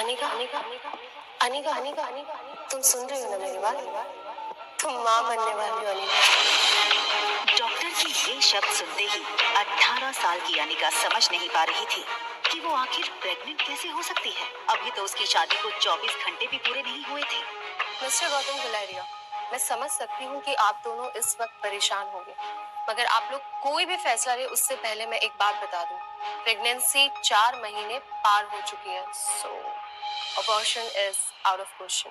अनिका अनिका अनिका अनिका अनिका तुम सुन रही हो ना मेरी बात? तुम माँ बनने वाली हो अनिका। डॉक्टर की ये शब्द सुनते ही 18 साल की अनिका समझ नहीं पा रही थी कि वो आखिर प्रेग्नेंट कैसे हो सकती है। अभी तो उसकी शादी को 24 घंटे भी पूरे नहीं हुए थे। मिस्टर गौतम गुलेरिया, मैं समझ सकती हूँ कि आप दोनों इस वक्त परेशान होंगे, मगर आप लोग कोई भी फैसला ले उससे पहले मैं एक बात बता दूं, प्रेगनेंसी 4 महीने पार हो चुकी है, so abortion is out of question.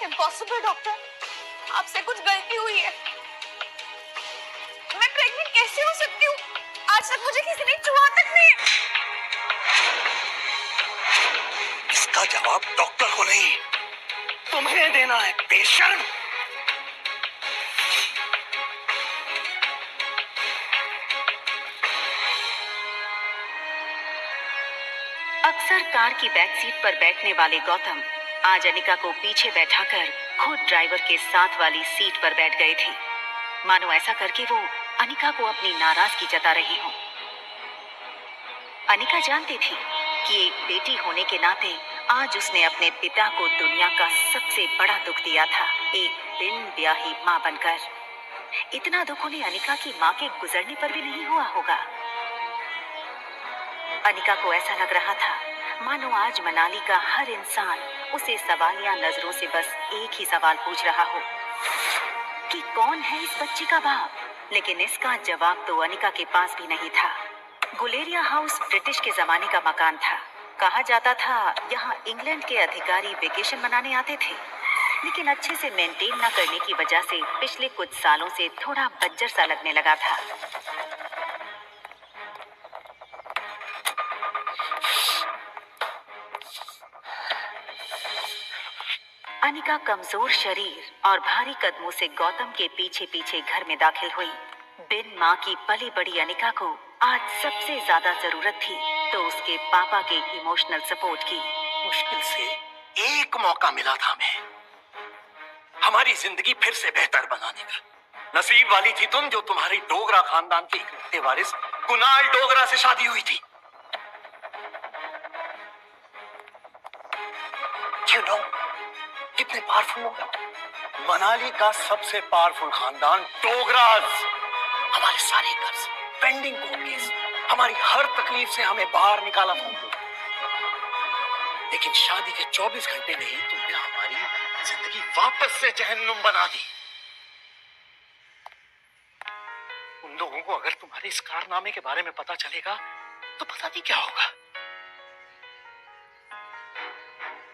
Impossible doctor, आपसे कुछ गलती हुई है। मैं प्रेग्नेंट कैसे हो सकती हूँ? आज तक मुझे किसी ने छुआ तक नहीं। इसका जवाब डॉक्टर को नहीं, तुम्हें देना है, बेशर्म। अक्सर कार की बैक सीट पर बैठने वाले गौतम आज अनिका को पीछे बैठाकर खुद ड्राइवर के साथ वाली सीट पर बैठ गए थे, मानो ऐसा करके वो अनिका को अपनी नाराजगी जता रही हो। अनिका जानती थी कि एक बेटी होने के नाते आज उसने अपने पिता को दुनिया का सबसे बड़ा दुख दिया था, एक बिन ब्याही माँ बनकर। इतना दुख उन्हें अनिका की माँ के गुजरने पर भी नहीं हुआ होगा। अनिका को ऐसा लग रहा था मानो आज मनाली का हर इंसान उसे सवालिया नजरों से बस एक ही सवाल पूछ रहा हो कि कौन है इस बच्ची का बाप। लेकिन इसका जवाब तो अनिका के पास भी नहीं था। गुलेरिया हाउस ब्रिटिश के जमाने का मकान था। कहा जाता था यहाँ इंग्लैंड के अधिकारी वेकेशन मनाने आते थे, लेकिन अच्छे से मेंटेन न करने की वजह से पिछले कुछ सालों से थोड़ा बंजर सा लगने लगा था। अनिका कमजोर शरीर और भारी कदमों से गौतम के पीछे पीछे घर में दाखिल हुई। बिन माँ की पली बड़ी अनिका को आज सबसे ज्यादा जरूरत थी तो उसके पापा के इमोशनल सपोर्ट की। मुश्किल से एक मौका मिला था हमें हमारी जिंदगी फिर से बेहतर बनाने का। नसीब वाली थी तुम जो तुम्हारी डोगरा खानदान के इकलौते वारिस कुणाल डोगरा से शादी हुई थी। You know, कितने पावरफुल लोग। मनाली का सबसे पावरफुल खानदान डोगराज। हमारे सारे कर्ज, पेंडिंग कोर्ट केस, हमारी हर तकलीफ से हमें बाहर निकाला था। लेकिन शादी के 24 घंटे में ही तुमने हमारी जिंदगी वापस से जहन्नुम बना दी। उन लोगों को अगर तुम्हारे इस कारनामे के बारे में पता चलेगा तो पता नहीं क्या होगा।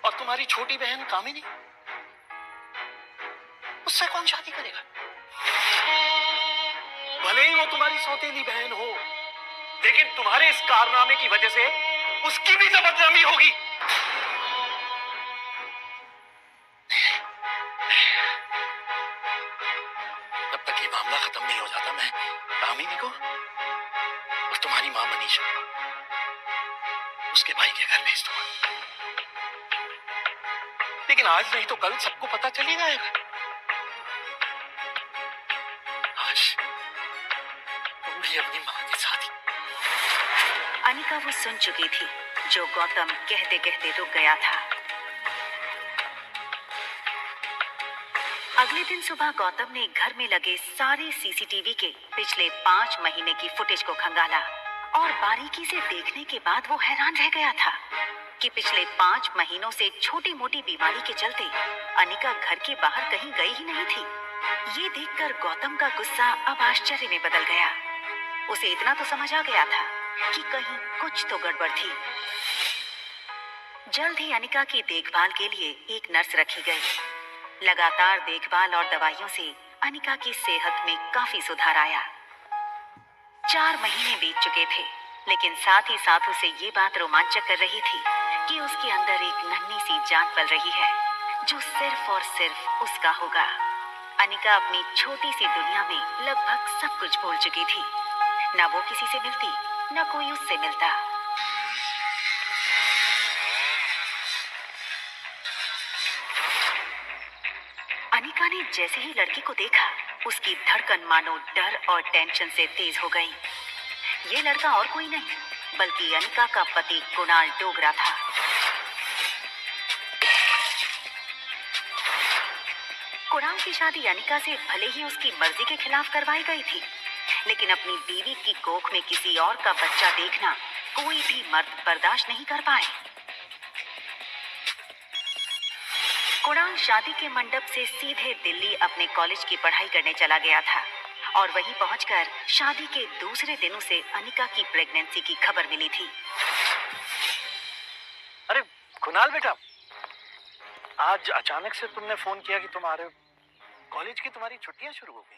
और तुम्हारी छोटी बहन कामिनी, उससे कौन शादी करेगा? भले ही वो तुम्हारी सौतेली बहन हो, लेकिन तुम्हारे इस कारनामे की वजह से उसकी भी बदनामी होगी। जब तक ये मामला खत्म नहीं हो जाता मैं कामिनी को और तुम्हारी मां मनीषा उसके भाई के घर भेज दूंगा। लेकिन आज नहीं तो कल सबको पता चल ही जाएगा। आज तुम भी अपनी मां के साथ ही। अनिका वो सुन चुकी थी जो गौतम कहते कहते रुक गया था। अगले दिन सुबह गौतम ने घर में लगे सारे सीसीटीवी के पिछले 5 महीने की फुटेज को खंगाला और बारीकी से देखने के बाद वो हैरान रह गया था कि पिछले 5 महीनों से छोटी मोटी बीमारी के चलते अनिका घर के बाहर कहीं गई ही नहीं थी। ये देखकर गौतम का गुस्सा अब आश्चर्य में बदल गया। उसे इतना तो समझ आ गया था कि कहीं कुछ तो गड़बड़ थी। जल्द ही अनिका की देखभाल के लिए एक नर्स रखी गई। लगातार देखभाल और दवाइयों से अनिका की सेहत में काफी सुधार आया। 4 महीने बीत चुके थे, लेकिन साथ ही साथ उसे ये बात रोमांचक कर रही थी कि उसके अंदर एक नन्ही सी जान पल रही है जो सिर्फ और सिर्फ उसका होगा। अनिका अपनी छोटी सी दुनिया में लगभग सब कुछ भूल चुकी थी। न वो किसी से मिलती, न कोई उससे मिलता। अनिका ने जैसे ही लड़की को देखा, उसकी धड़कन मानो डर और टेंशन से तेज हो गई। ये लड़का और कोई नहीं बल्कि अनिका का पति कुणाल डोगरा था। कुणाल की शादी अनिका से भले ही उसकी मर्जी के खिलाफ करवाई गई थी, लेकिन अपनी बीवी की कोख में किसी और का बच्चा देखना कोई भी मर्द बर्दाश्त नहीं कर पाए। कुणाल शादी के मंडप से सीधे दिल्ली अपने कॉलेज की पढ़ाई करने चला गया था और वहीं पहुंचकर शादी के दूसरे दिन उसे अनिका की प्रेगनेंसी की खबर मिली थी। अरे कुणाल बेटा, आज अचानक से तुमने फोन किया कि तुम आ रहे हो। कॉलेज की तुम्हारी छुट्टियां शुरू हो गई।